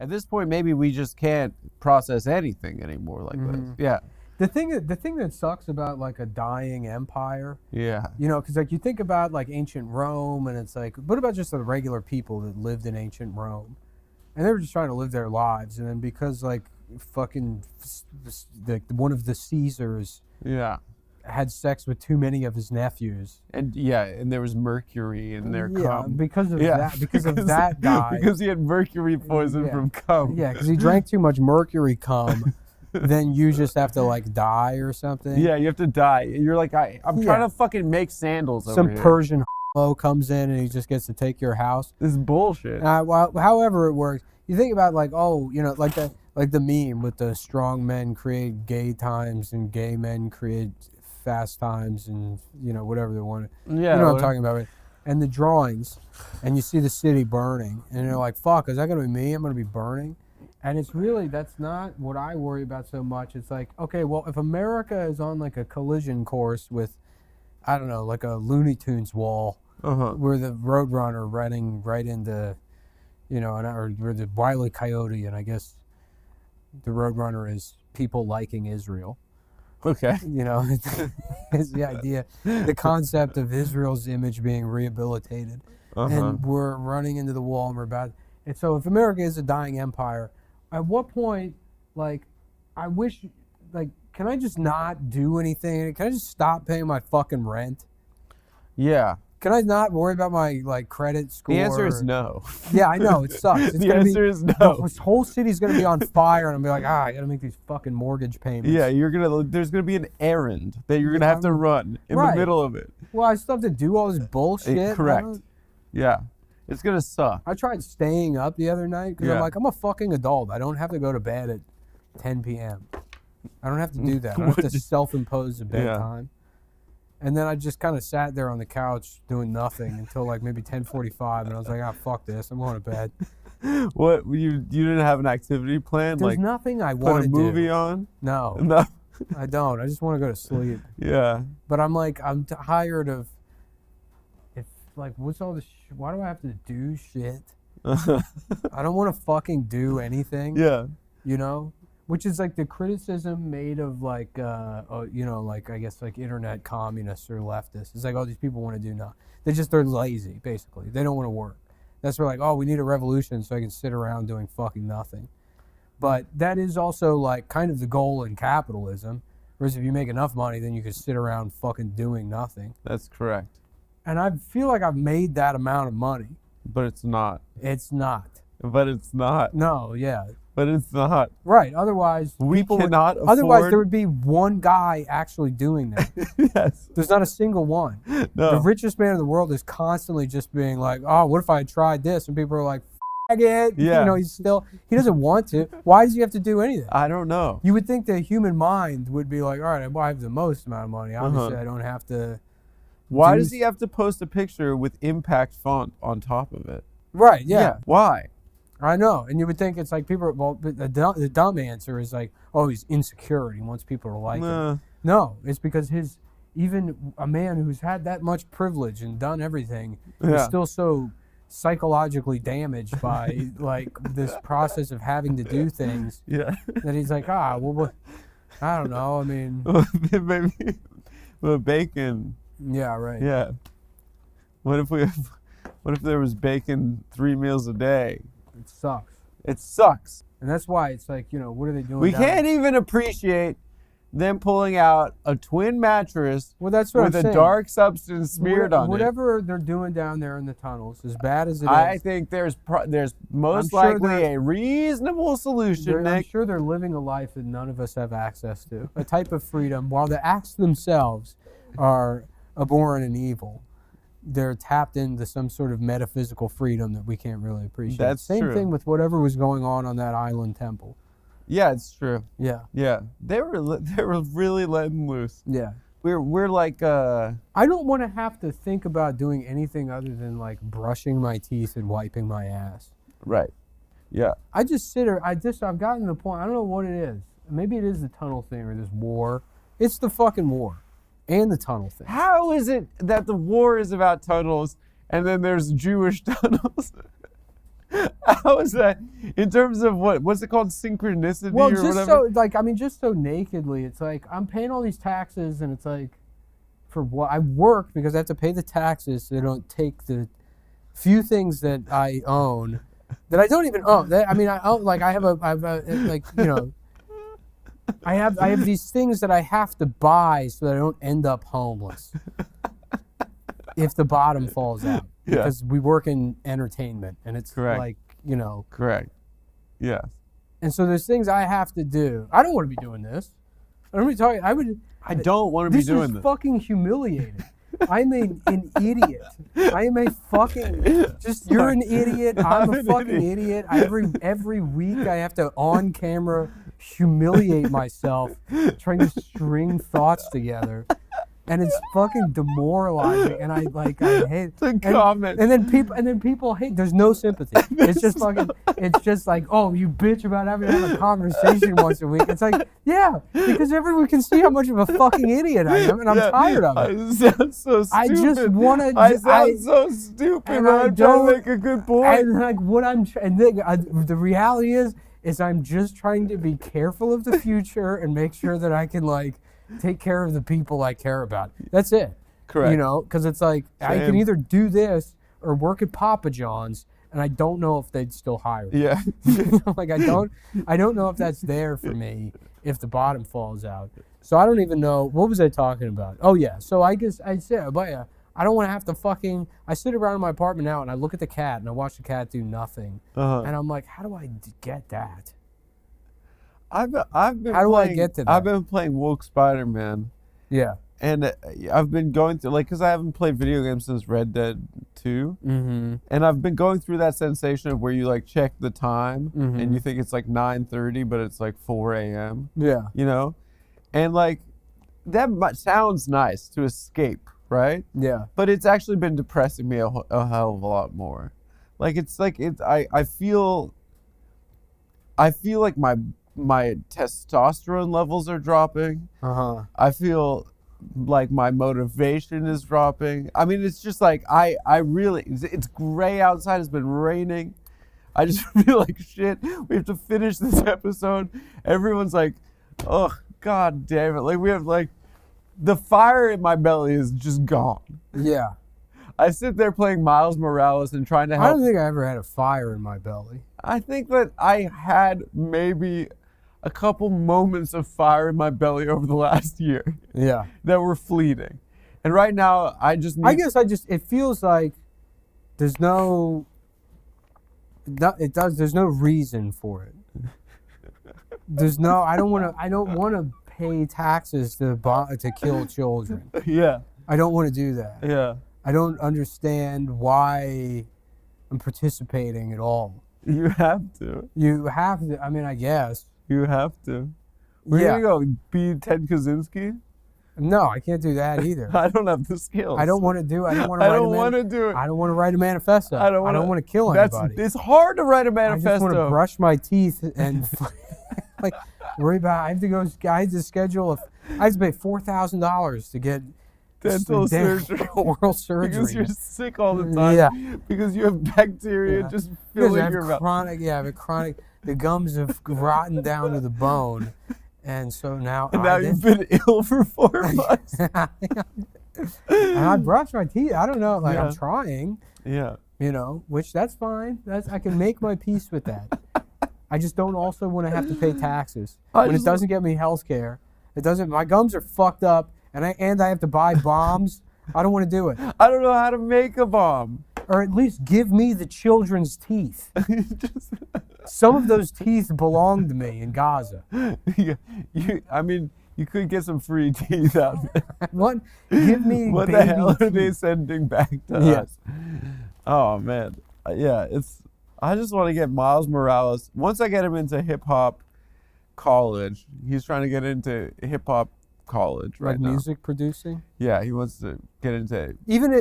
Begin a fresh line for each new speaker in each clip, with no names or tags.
At this point, maybe we just can't process anything anymore like this. Yeah.
The thing that sucks about like a dying empire,
Yeah.
you know, because like you think about like ancient Rome, and it's like, what about just the regular people that lived in ancient Rome, and they were just trying to live their lives, and then because like fucking like one of the Caesars,
Yeah.
had sex with too many of his nephews,
And there was mercury in their cum.
because of that guy,
because he had mercury poison from cum.
Yeah, because he drank too much mercury cum. Then you just have to like die or something.
Yeah, you have to die. You're like, I'm trying to fucking make sandals over here.
Some Persian comes in and he just gets to take your house.
This is bullshit.
Well, however it works, you think about like, like the meme with the strong men create gay times and gay men create fast times and whatever they want.
Yeah,
you know what I'm talking about, right? And the drawings, and you see the city burning, and you're like, fuck, is that gonna be me? I'm gonna be burning. And it's really, that's not what I worry about so much. It's like, okay, well, if America is on like a collision course with, I don't know, like a Looney Tunes wall, where the Roadrunner running right into, or the Wile E. Coyote, and I guess the Roadrunner is people liking Israel.
Okay.
It's the idea, the concept of Israel's image being rehabilitated. And we're running into the wall and we're about, and so if America is a dying empire, at what point, like, I wish, like, can I just not do anything? Can I just stop paying my fucking rent?
Yeah.
Can I not worry about my, like, credit score?
The answer is no.
Yeah, I know. It sucks.
The answer is no.
This whole city's going to be on fire, and I'm going to be like, I got to make these fucking mortgage payments.
Yeah, there's going to be an errand that you're going to have to run in the middle of it.
Well, I still have to do all this bullshit.
Correct. Yeah. It's going to suck.
I tried staying up the other night because I'm like, I'm a fucking adult. I don't have to go to bed at 10 p.m. I don't have to do that. I don't have to self-impose a bedtime. Yeah. And then I just kind of sat there on the couch doing nothing until like maybe 10:45, and I was like, fuck this. I'm going to bed.
What? You didn't have an activity plan?
There's nothing I want to do.
Put a movie on?
No.
No.
I don't. I just want to go to sleep.
Yeah.
But I'm like, I'm tired of, like, what's all this? Why do I have to do shit? I don't want to fucking do anything.
Yeah.
Which is like the criticism made of like, like I guess like internet communists or leftists. It's like, oh, these people want to do nothing. They're lazy, basically. They don't want to work. That's where like, oh, we need a revolution so I can sit around doing fucking nothing. But that is also like kind of the goal in capitalism. Whereas if you make enough money, then you can sit around fucking doing nothing.
That's correct. And
I feel like I've made that amount of money.
But it's not.
It's not.
But it's not.
No, yeah.
But it's not.
Right. Otherwise, Otherwise, there would be one guy actually doing that.
Yes.
There's not a single one.
No.
The richest man in the world is constantly just being like, oh, what if I tried this? And people are like, f*** it.
Yeah.
He doesn't want to. Why does he have to do anything?
I don't know.
You would think the human mind would be like, all right, I have the most amount of money. Obviously, I don't have to.
Why does he have to post a picture with impact font on top of it?
Right, yeah.
Why?
I know. And you would think it's like people, well, the dumb answer is like, oh, he's insecure and he wants people to like him. No, it's because even a man who's had that much privilege and done everything is still so psychologically damaged by like this process of having to do things that he's like, well, I don't know. I mean.
Maybe the bacon.
Yeah, right.
Yeah. What if there was bacon 3 meals a day?
It sucks.
It sucks.
And that's why it's like, what are they doing?
We can't even appreciate them pulling out a twin mattress
with a
dark substance smeared on it.
Whatever they're doing down there in the tunnels, as bad as it is.
I think there's most likely a reasonable solution, Nick.
I'm sure they're living a life that none of us have access to. A type of freedom, while the acts themselves are abhorrent and evil, they're tapped into some sort of metaphysical freedom that we can't really appreciate.
That's
Same
true.
thing with whatever was going on that island temple.
Yeah, it's true.
Yeah.
Yeah. They were really letting loose.
Yeah.
We're like
I don't want to have to think about doing anything other than like brushing my teeth and wiping my ass.
Right. Yeah.
I just sit here. I've gotten to the point. I don't know what it is. Maybe it is the tunnel thing or this war. It's the fucking war. And the tunnel thing.
How is it that the war is about tunnels and then there's Jewish tunnels? How is that in terms of what's it called, synchronicity
Well,
or
just
whatever?
so like I mean, just so nakedly, it's like I'm paying all these taxes, and it's like for what I work because I have to pay the taxes, so they don't take the few things that I own that I don't even own. I mean, I own like I have a like you know. I have these things that I have to buy so that I don't end up homeless if the bottom falls out.
Yeah.
Because we work in entertainment, and it's
Correct.
like, you know.
Correct. Yes.
And so there's things I have to do. I don't want to be doing this. I don't want to be talking.
I don't want to be doing
This
this.
is fucking humiliating. I'm an idiot. I am a fucking. You're an idiot. I'm a fucking idiot. Every week I have to on camera humiliate myself trying to string thoughts together, and it's fucking demoralizing. And I hate
The comment.
And then people hate. There's no sympathy. It's just fucking. It's just like, oh, you bitch about having to have a conversation once a week. It's like, yeah, because everyone can see how much of a fucking idiot I am, and I'm tired of it.
I sound so stupid.
I just want to.
I sound so stupid,
and
but
I
I'm trying
don't-
to make a good point.
And like what I'm, and the reality is I'm just trying to be careful of the future and make sure that I can like take care of the people I care about. That's it.
Correct.
You know, because it's like I can
Same.
either do this or work at Papa John's, and I don't know if they'd still hire me.
Yeah.
Like I don't know if that's there for me if the bottom falls out. So I don't even know, what was I talking about? Oh yeah. So I guess I said, but yeah, I don't want to have to fucking. I sit around in my apartment now and I look at the cat and I watch the cat do nothing,
Uh-huh.
and I'm like, how do I get that?
I've been
How do I
playing,
get to that?
I've been playing Woke Spider-Man,
Yeah.
and I've been going through, like, because I haven't played video games since Red Dead 2,
Mm-hmm.
and I've been going through that sensation of where you like check the time
Mhm.
and you think it's like 9:30, but it's like 4 a.m.
Yeah.
You know, and like that sounds nice to escape, right?
Yeah.
But it's actually been depressing me a hell of a lot more. Like I feel like my testosterone levels are dropping.
Uh-huh.
I feel like my motivation is dropping. I mean, it's just like I really, it's gray outside. It's been raining. I just feel like shit. We have to finish this episode. Everyone's like, oh god damn it. Like we have like the fire in my belly is just gone.
Yeah.
I sit there playing Miles Morales and trying to
I
help.
don't think I ever had a fire in my belly.
I think that I had maybe a couple moments of fire in my belly over the last year
Yeah.
that were fleeting. And right now, I just need...
I guess it feels like there's no reason for it. I don't want to pay taxes to kill children.
Yeah,
I don't want to do that.
yeah.
I don't understand why I'm participating at all.
You have to.
You have to, I mean, I guess.
You have to. Where
Yeah.
are you going to go? Be Ted Kaczynski?
No, I can't do that either.
I don't have the skills.
I don't want to do. I don't want
I
to.
don't want to do it.
I don't want to write a manifesto.
I don't
want to kill anybody.
It's hard to write a
I
manifesto.
just want to brush my teeth and like worry about. I have to go. I have to schedule. I have to pay $4,000 to get
Dental surgery.
oral surgery.
Because you're sick all the time.
Yeah.
Because you have bacteria
Yeah.
just
Because
filling
I have
your mouth.
chronic. Yeah, I have a chronic. The gums have rotten down to the bone, and so now.
And now you've been ill for 4 months.
And I brush my teeth. I don't know. Like
Yeah.
I'm trying.
Yeah.
You know, which that's fine. I can make my peace with that. I just don't also want to have to pay taxes when it doesn't get me health care. It doesn't. My gums are fucked up, and I have to buy bombs. I don't want to do it.
I don't know how to make a bomb.
Or at least give me the children's teeth.
Just,
Some of those teeth belong to me in Gaza.
I mean, you could get some free teeth out there.
What? Give me
What
baby
the hell are
teeth.
they sending back to
Yeah.
us? Oh man, yeah. I just want to get Miles Morales. Once I get him into hip hop college, he's trying to get into hip hop college right
Like
now.
music producing.
Yeah, he wants to get into.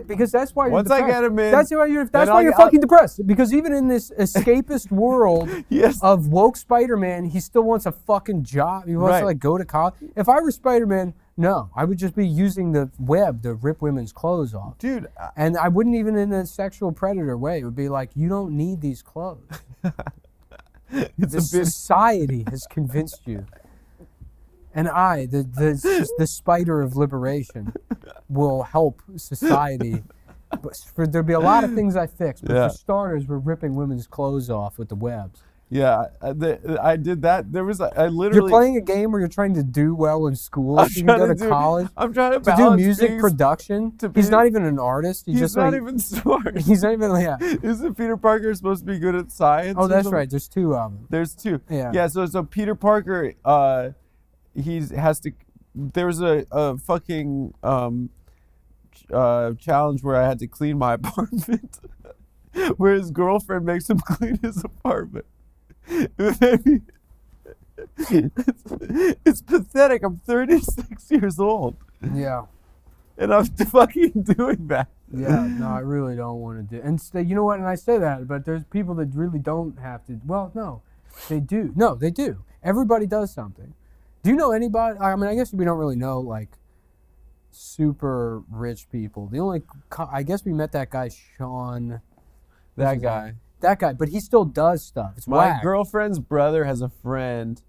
Because that's why you're
Once I
depressed.
get him in,
That's why you're
I'll-
fucking depressed. Because even in this escapist world
Yes.
of woke Spider-Man, he still wants a fucking job. He wants
Right.
to like go to college. If I were Spider-Man, No, I would just be using the web to rip women's clothes off.
Dude,
And I wouldn't even in a sexual predator way. It would be like, you don't need these clothes.
it's
The
a bit.
society has convinced you. And I, the spider of liberation, will help society. But there'll be a lot of things I fix. But
Yeah.
for starters, we're ripping women's clothes off with the webs.
Yeah, I did that. There was I
You're
literally.
playing a game where you're trying to do well in school.
I'm
So you can go
trying
to
to
college.
I'm trying to
To do
balance
music
being-
production.
to
He's
be-
not even an artist. He's just
not
like,
even smart.
he's not even, yeah.
Isn't Peter Parker supposed to be good at science?
Oh,
or
that's
something?
right. There's two of them.
There's two.
Yeah.
Yeah. So Peter Parker, has to. There was a fucking challenge where I had to clean my apartment, where his girlfriend makes him clean his apartment. It's pathetic. I'm 36 years old,
Yeah.
and I'm fucking doing that.
Yeah, no, I really don't want to do. And you know what? And I say that, but there's people that really don't have to. Well, no, they do. No, they do. Everybody does something. Do you know anybody? I mean, I guess we don't really know like super rich people. The only, I guess we met that guy Sean.
That guy.
That guy, but he still does stuff. It's
My
whack.
girlfriend's brother has a friend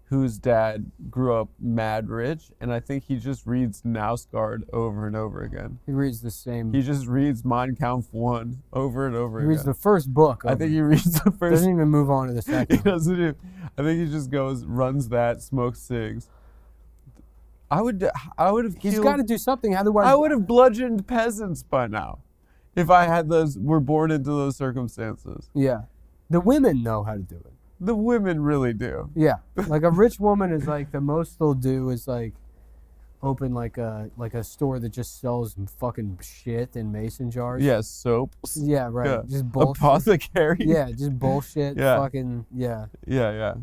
whose dad grew up mad rich, and I think he just reads Nausgard over and over again.
He reads the same.
He just reads Mein Kampf 1 over and over
He
again.
reads the first book.
I think he reads the first.
Doesn't even move on to the
He
second.
doesn't do. I think he just goes, runs that, smokes cigs. I would have
He's
killed.
got to do something, otherwise.
I would have bludgeoned peasants by now, if I had were born into those circumstances.
Yeah, the women know how to do it.
The women really do.
Yeah, like a rich woman is like the most they'll do is like open like a store that just sells fucking shit in mason jars.
Yeah, soaps.
Yeah, right.
Yeah.
Just bullshit.
Apothecary.
Yeah, just bullshit.
Yeah.
Fucking yeah.
Yeah.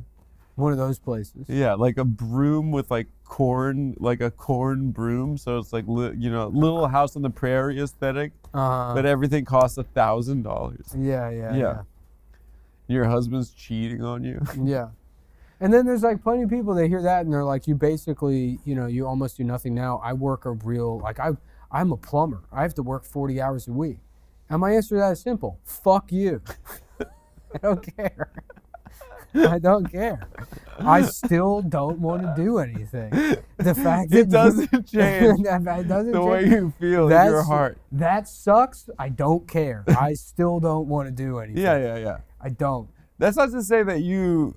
One of those places.
Yeah, like a broom with like corn, like a corn broom. So it's like Little House on the Prairie aesthetic, but everything costs $1,000.
Yeah.
Your husband's cheating on you.
Yeah. And then there's like plenty of people that hear that and they're like, you basically, you almost do nothing now. I work a real, like I'm a plumber. I have to work 40 hours a week. And my answer to that is simple. Fuck you. I don't care. I don't care. I still don't want to do anything. The fact that
It doesn't change
it doesn't
the way
change.
you feel in your heart.
That sucks. I don't care. I still don't want to do anything.
Yeah.
I don't.
That's not to say that he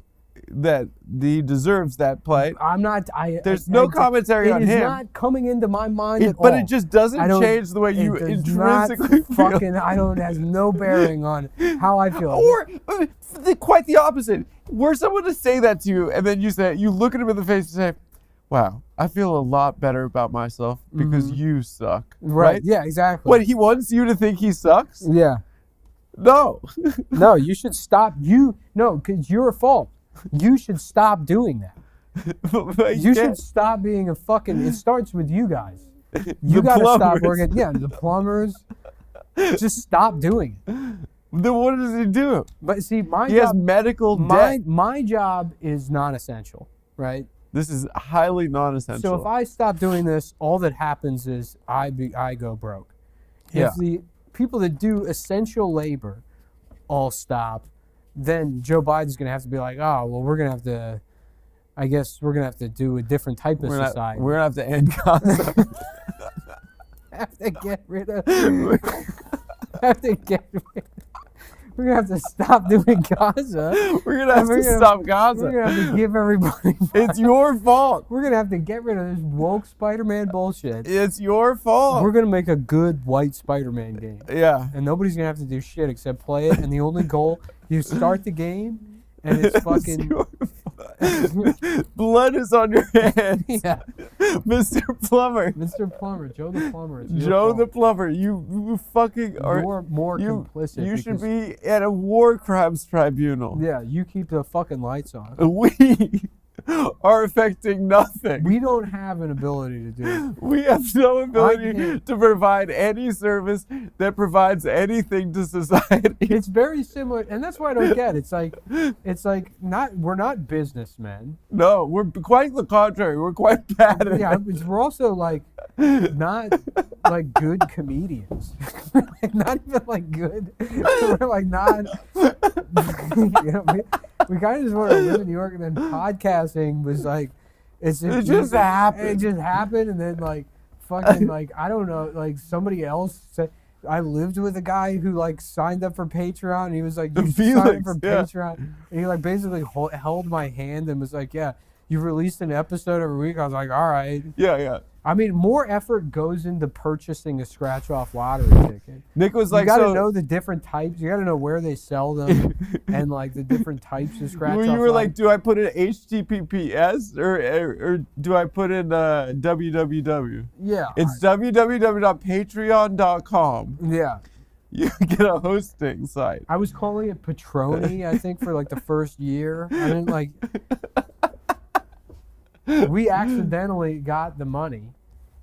deserves that play.
I'm not.
There's no commentary on
It is
him.
not coming into my mind at all.
But it just doesn't
I don't-
change the way you
it does
intrinsically
not
feel.
fucking. I don't. It has no bearing on how I feel.
Or quite the opposite. Were someone to say that to you, and then you look at him in the face and say, "Wow, I feel a lot better about myself because you suck." Right?
Yeah. Exactly.
What, he wants you to think he sucks?
Yeah.
No.
No. You should stop. No, because you're at fault. You should stop doing that.
But
You
can't.
should stop being a fucking. It starts with you guys.
The
You gotta stop
plumbers.
working. Yeah, the plumbers. Just stop doing it.
Then what does he do?
But see, my
He has
job.
medical debt.
My job is non-essential, right?
This is highly non-essential.
So if I stop doing this, all that happens is I go broke.
Yeah.
If the people that do essential labor all stop, then Joe Biden's going to have to be like, oh, well, we're going to have to, I guess we're going to have to do a different type of society.
We're gonna have to end Gaza.
have to get rid of. have to get rid. We're gonna have to stop doing Gaza.
We're gonna have to stop Gaza.
We're gonna have to give everybody.
It's your fault.
We're gonna have to get rid of this woke Spider-Man bullshit.
It's your fault.
We're gonna make a good white Spider-Man game,
Yeah.
and nobody's gonna have to do shit except play it. And the only goal, you start the game, and it's fucking.
your fault. Blood is on your hands.
Yeah,
Mr. Plumber.
Mr. Plumber, Joe the Plumber. It's your
Joe
fault.
the Plumber. You fucking are.
You're more complicit.
You should
because-
be at a war crimes tribunal.
Yeah, you keep the fucking lights on.
We. are affecting nothing.
We don't have an ability to do it.
We have no ability
can't.
to provide any service that provides anything to society.
It's very similar, and that's why I don't get it. It's like we're not businessmen.
No, we're quite the contrary. We're quite bad at
Yeah,
it.
we're also like not like good comedians. Like, not even like good. We're like not. We kind of just want to live in New York, and then podcasting was like,
It just happened.
It just happened, and then like fucking like I don't know, like somebody else said. I lived with a guy who like signed up for Patreon, and he was like, "You should sign up for Patreon," and he like basically held my hand and was like, "Yeah, you released an episode every week." I was like, "All right."
Yeah.
I mean, more effort goes into purchasing a scratch-off lottery ticket.
Nick was like,
you got to
so,
know the different types. You got to know where they sell them and like the different types of scratch-off.
you were like, do I put in HTTPS or do I put in www?
Yeah.
It's www.patreon.com.
Yeah.
You get a hosting site.
I was calling it Patroni, I think, for like the first year. I didn't like. We accidentally got the money,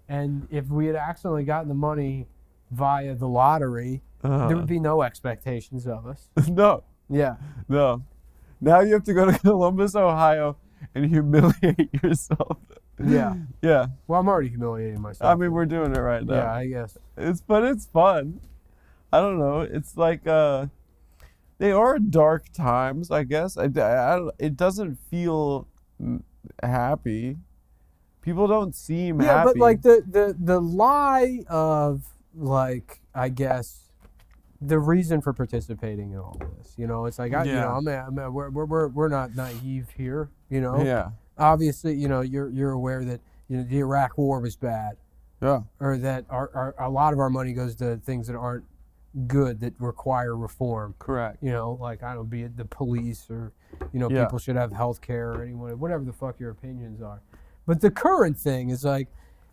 and if we had accidentally gotten the money via the lottery, there would be no expectations of us.
No.
Yeah.
No. Now you have to go to Columbus, Ohio, and humiliate yourself.
Yeah.
Yeah.
Well, I'm already humiliating myself.
I mean, we're doing it right now.
Yeah, I guess.
It's fun. I don't know. It's like they are dark times, I guess. It doesn't feel happy. People don't seem happy.
Yeah, but like the lie of like, I guess, the reason for participating in all this, you know, it's like we're not naive here, you know.
Yeah.
Obviously, you know, you're aware that the Iraq War was bad.
Yeah.
Or that a lot of our money goes to things that aren't good, that require reform.
Correct.
You know, like I don't know, be it the police or people should have health care or anyone, whatever the fuck your opinions are. But the current thing is like,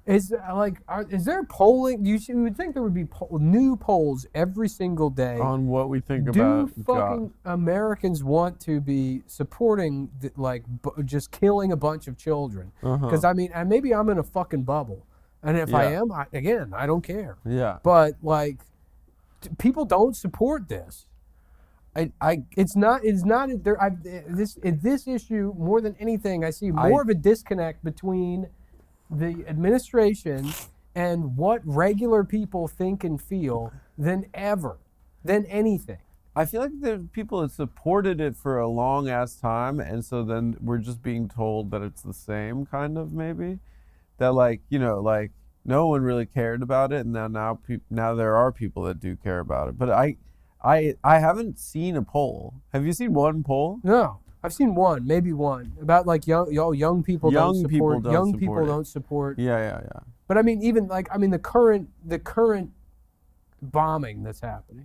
is there polling? You would think there would be new polls every single day
on what we think
Do
about
fucking
God.
Americans want to be supporting just killing a bunch of children? Because I mean, and maybe I'm in a fucking bubble, and if I am, I don't care.
Yeah.
But like, people don't support this. It's not there. This issue more than anything, I see more of a disconnect between the administration and what regular people think and feel than anything.
I feel like there's people that supported it for a long ass time, and so then we're just being told that it's the same kind of, maybe that like no one really cared about it, and now there are people that do care about it. But I haven't seen a poll. Have you seen one poll?
No, I've seen maybe one about like young people don't support.
Yeah.
But I mean, even like the current bombing that's happening.